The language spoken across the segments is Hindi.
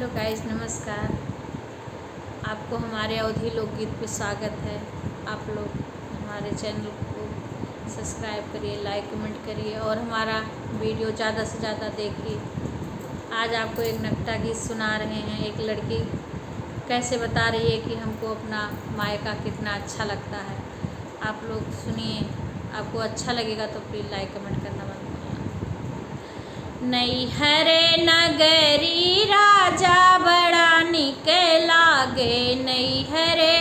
हेलो गाइस, नमस्कार। आपको हमारे अवधी लोकगीत पे स्वागत है। आप लोग हमारे चैनल को सब्सक्राइब करिए, लाइक कमेंट करिए और हमारा वीडियो ज़्यादा से ज़्यादा देखिए। आज आपको एक नकटा गीत सुना रहे हैं। एक लड़की कैसे बता रही है कि हमको अपना मायका कितना अच्छा लगता है। आप लोग सुनिए, आपको अच्छा लगेगा तो प्लीज़ लाइक कमेंट करना मत भूलिए। नैहरे नगरी राजा बड़ा निक लागे, नैहरे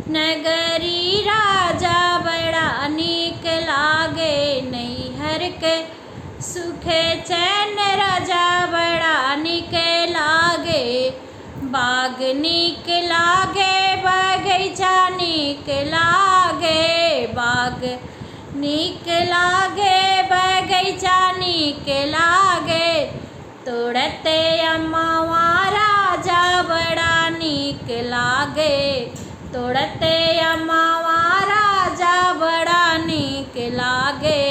नगरी राजा बड़ा निक लागे, नैहर के सुखे चैन राजा बड़ा निक लागे, बाग निक लागे बगीचा निक लागे, बाग निक लागे बगीचा निक लागे, तोड़ते अम्मावा राजा बड़ा निक लागे, तोड़ते अम्मावा राजा बड़ा निक लागे,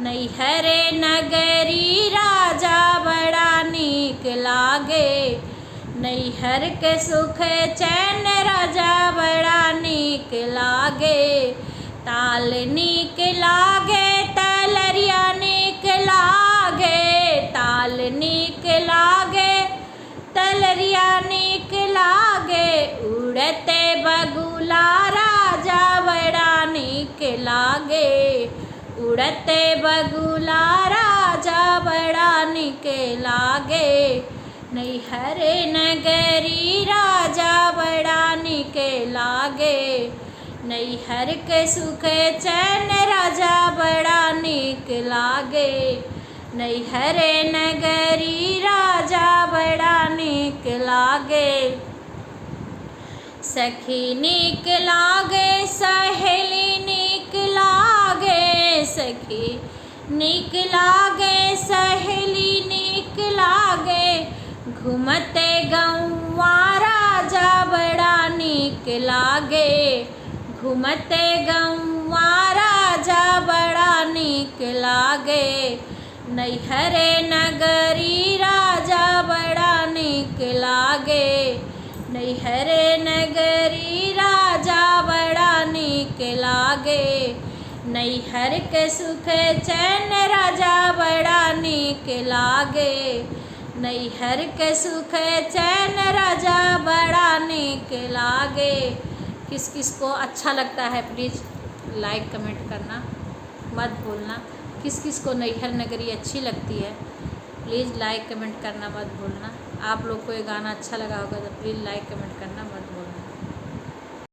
नैहरे नगरी राजा बड़ा निक लागे, नैहर के सुख चैन राजा बड़ा निक लागे, ताल निक लागे तलरिया निक लागे, ताल निक लागे तलरिया निक लागे, उड़ते बगुला राजा बड़ा निक लागे, उड़ते बगुला राजा बड़ा निक लागे, नैहरे नगरी राजा बड़ा निक लागे, नैहर के सुख चैन राजा बड़ा निक लागे, नैहरे नगरी राजा बड़ा निक लागे, सखी निक लागे सहेली निक लागे, सखी निक लागे सहेली निक लागे, घूमते गौवा राजा बड़ा निक लागे, घूमते गौवा राजा बड़ा निक लागे, नैहरे नगरी राजा बड़ा निक लागे, नैहरे नगरी राजा बड़ा निक लागे, नैहर के सुख चैन राजा बड़ा निक लागे, नैहर के सुख चैन राजा बड़ा निक लागे। किस किस को अच्छा लगता है प्लीज़ लाइक कमेंट करना मत भूलना। किस किस को नैहर नगरी अच्छी लगती है प्लीज़ लाइक कमेंट करना मत भूलना। आप लोग को ये गाना अच्छा लगा होगा तो प्लीज़ लाइक कमेंट करना मत भूलना।